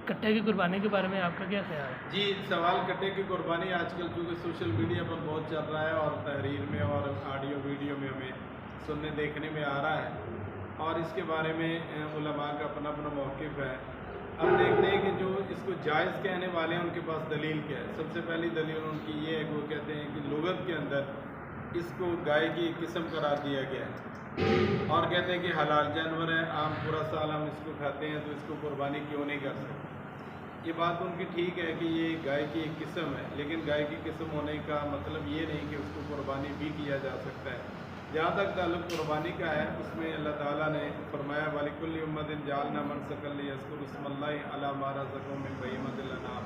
کٹے کی قربانی کے بارے میں آپ کا کیا خیال ہے؟ جی، سوال کٹے کی قربانی آج کل چونکہ سوشل میڈیا پر بہت چل رہا ہے اور تحریر میں اور آڈیو ویڈیو میں ہمیں سننے دیکھنے میں آ رہا ہے، اور اس کے بارے میں علماء کا اپنا اپنا موقف ہے۔ اب دیکھتے ہیں کہ جو اس کو جائز کہنے والے ہیں ان کے پاس دلیل کیا ہے۔ سب سے پہلی دلیل ان کی یہ ہے کہ وہ کہتے ہیں کہ لغت کے اندر اس کو گائے کی ایک قسم قرار دیا گیا ہے، اور کہتے ہیں کہ حلال جانور ہے، عام پورا سال ہم اس کو کھاتے ہیں تو اس کو قربانی کیوں نہیں کر سکتے۔ یہ بات ان کی ٹھیک ہے کہ یہ گائے کی ایک قسم ہے، لیکن گائے کی قسم ہونے کا مطلب یہ نہیں کہ اس کو قربانی بھی کیا جا سکتا ہے۔ جہاں تک تعلق قربانی کا ہے، اس میں اللہ تعالیٰ نے فرمایا وَلِكُلِّ أُمَّةٍ جَعَلْنَا مَنْسَكًا لِيَذْكُرُوا اسْمَ اللَّهِ عَلَىٰ مَا رَزَقَهُم مِّن بَهِيمَةِ الْأَنْعَامِ۔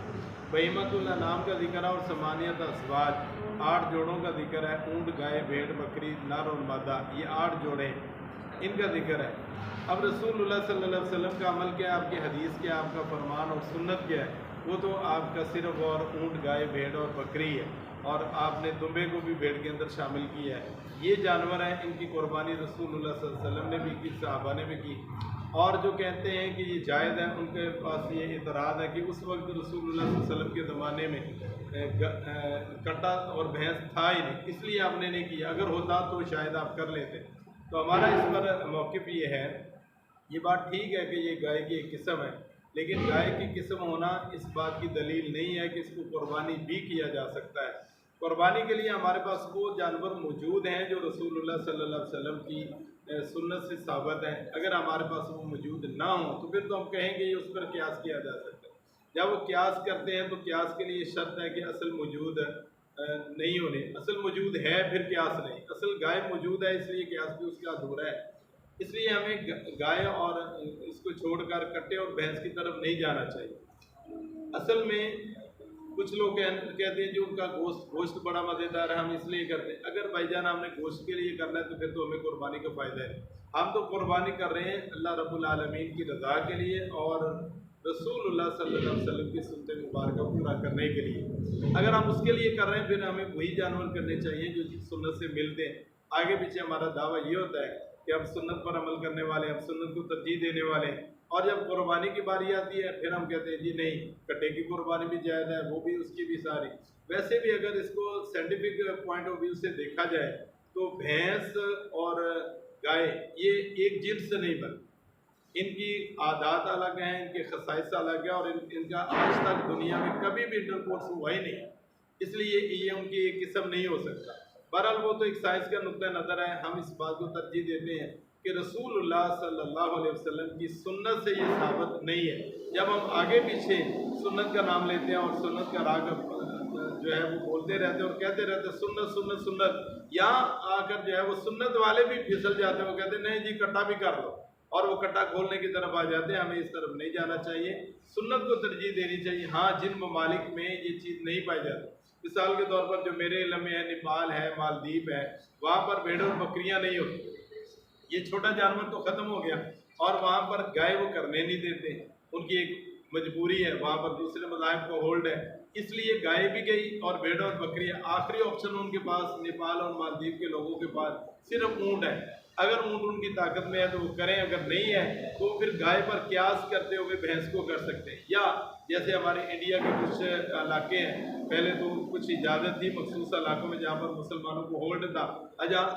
بہیمۃ الانعام کا ذکر ہے اور ثمانیۃ ازواج، 8 جوڑوں کا ذکر ہے، اونٹ، گائے، بھیڑ، بکری، نر اور مادہ، یہ 8 جوڑے ان کا ذکر ہے۔ اب رسول اللہ صلی اللہ علیہ وسلم کا عمل کیا ہے، آپ کی حدیث کیا ہے، آپ کا فرمان اور سنت کیا ہے؟ وہ تو آپ کا صرف اور اونٹ، گائے، بھیڑ اور بکری ہے، اور آپ نے دمبے کو بھی بھیڑ کے اندر شامل کیا ہے۔ یہ جانور ہیں، ان کی قربانی رسول اللہ صلی اللہ علیہ وسلم نے بھی کی، صحابہ نے بھی کی۔ اور جو کہتے ہیں کہ یہ جائز ہے، ان کے پاس یہ اعتراض ہے کہ اس وقت رسول اللہ صلی اللہ علیہ وسلم کے زمانے میں کٹا اور بھینس تھا ہی نہیں، اس لیے آپ نے نہیں کیا، اگر ہوتا تو شاید آپ کر لیتے۔ تو ہمارا اس پر موقف یہ ہے، یہ بات ٹھیک ہے کہ یہ گائے کی ایک قسم ہے، لیکن گائے کی قسم ہونا اس بات کی دلیل نہیں ہے کہ اس کو قربانی بھی کیا جا سکتا ہے۔ قربانی کے لیے ہمارے پاس وہ جانور موجود ہیں جو رسول اللہ صلی اللہ علیہ وسلم کی سنت سے ثابت ہیں۔ اگر ہمارے پاس وہ موجود نہ ہوں تو پھر تو ہم کہیں گے اس پر قیاس کیا جا سکتا ہے۔ جب وہ قیاس کرتے ہیں تو قیاس کے لیے شرط ہے کہ اصل موجود نہیں ہونے، اصل موجود ہے پھر قیاس نہیں، اصل گائے موجود ہے اس لیے قیاس بھی اس کا ادھورا ہے۔ اس لیے ہمیں گائے اور اس کو چھوڑ کر کٹے اور بھینس کی طرف نہیں جانا چاہیے۔ اصل میں کچھ لوگ کہتے ہیں جو ان کا گوشت بڑا مزیدار ہے، ہم اس لیے کرتے ہیں۔ اگر بھائی جان ہم نے گوشت کے لیے کرنا ہے تو پھر تو ہمیں قربانی کا فائدہ ہے۔ ہم تو قربانی کر رہے ہیں اللہ رب العالمین کی رضا کے لیے اور رسول اللہ صلی اللہ علیہ وسلم کی سنت مبارکہ پورا کرنے کے لیے۔ اگر ہم اس کے لیے کر رہے ہیں پھر ہمیں وہی جانور کرنے چاہیے جو سنت سے ملتے ہیں۔ آگے پیچھے ہمارا دعویٰ یہ ہوتا ہے کہ ہم سنت پر عمل کرنے والے، ہم سنت کو ترجیح دینے والے ہیں، اور جب قربانی کی باری آتی ہے پھر ہم کہتے ہیں جی نہیں، کٹے کی قربانی بھی جائز ہے، وہ بھی، اس کی بھی ساری۔ ویسے بھی اگر اس کو سائنٹیفک پوائنٹ آف ویو سے دیکھا جائے تو بھینس اور گائے یہ ایک جنس سے نہیں بنتی، ان کی عادات الگ ہیں، ان کے خصائص الگ ہیں، اور ان کا آج تک دنیا میں کبھی بھی انٹرکورس ہوا ہی نہیں، اس لیے یہ ان کی ایک قسم نہیں ہو سکتا۔ بہرحال وہ تو ایک سائنس کا نقطہ نظر ہے، ہم اس بات کو ترجیح دیتے ہیں کہ رسول اللہ صلی اللہ علیہ وسلم کی سنت سے یہ ثابت نہیں ہے۔ جب ہم آگے پیچھے سنت کا نام لیتے ہیں اور سنت کا راگ جو ہے وہ بولتے رہتے ہیں اور کہتے رہتے ہیں سنت سنت سنت، یہاں آ کر جو ہے وہ سنت والے بھی پھسل جاتے ہیں، وہ کہتے ہیں نہیں جی کٹا بھی کر لو، اور وہ کٹا کھولنے کی طرف آ جاتے ہیں۔ ہمیں اس طرف نہیں جانا چاہیے، سنت کو ترجیح دینی چاہیے۔ ہاں جن ممالک میں یہ چیز نہیں پائی جاتی، مثال کے طور پر جو میرے علم میں ہے، نیپال ہے، مالدیپ ہے، وہاں پر بھیڑ اور بکریاں نہیں ہوتی، یہ چھوٹا جانور تو ختم ہو گیا، اور وہاں پر گائے وہ کرنے نہیں دیتے، ان کی ایک مجبوری ہے، وہاں پر دوسرے مذاہب کو ہولڈ ہے، اس لیے گائے بھی گئی اور بھیڑ اور بکریاں۔ آخری آپشن ان کے پاس، نیپال اور مالدیپ کے لوگوں کے پاس صرف اونٹ ہے۔ اگر اونٹ ان کی طاقت میں ہے تو وہ کریں، اگر نہیں ہے تو پھر گائے پر قیاس کرتے ہوئے بھینس کو کر سکتے ہیں۔ یا جیسے ہمارے انڈیا کے کچھ علاقے ہیں، پہلے تو کچھ اجازت تھی مخصوص علاقوں میں جہاں پر مسلمانوں کو ہولڈ تھا،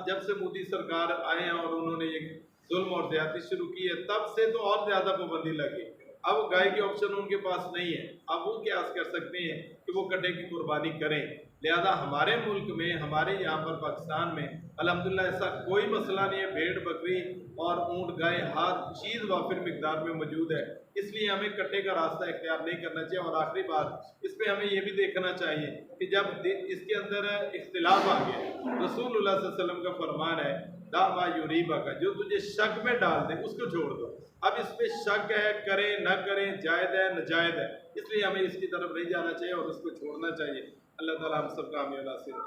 جب سے مودی سرکار آئے ہیں اور انہوں نے یہ ظلم اور زیادتی شروع کی ہے تب سے تو اور زیادہ پابندی لگی۔ اب گائے کے آپشن ان کے پاس نہیں ہے، اب وہ قیاس کر سکتے ہیں کہ وہ کٹے کی قربانی کریں۔ لہذا ہمارے ملک میں، ہمارے یہاں پر پاکستان میں الحمدللہ ایسا کوئی مسئلہ نہیں ہے، بھیڑ بکری اور اونٹ گائے ہر چیز وافر مقدار میں موجود ہے، اس لیے ہمیں کٹے کا راستہ اختیار نہیں کرنا چاہیے۔ اور آخری بات اس پہ ہمیں یہ بھی دیکھنا چاہیے کہ جب اس کے اندر اختلاف آ گیا، رسول اللہ صلی اللہ علیہ وسلم کا فرمان ہے دا ما یریبک، جو تجھے شک میں ڈال دے اس کو چھوڑ دو۔ اب اس پہ شک ہے، کریں نہ کریں، جائز ہے ناجائز ہے، اس لیے ہمیں اس کی طرف نہیں جانا چاہیے اور اس کو چھوڑنا چاہیے۔ اللہ تعالیٰ ہم سب کا حامی و ناصر ہو۔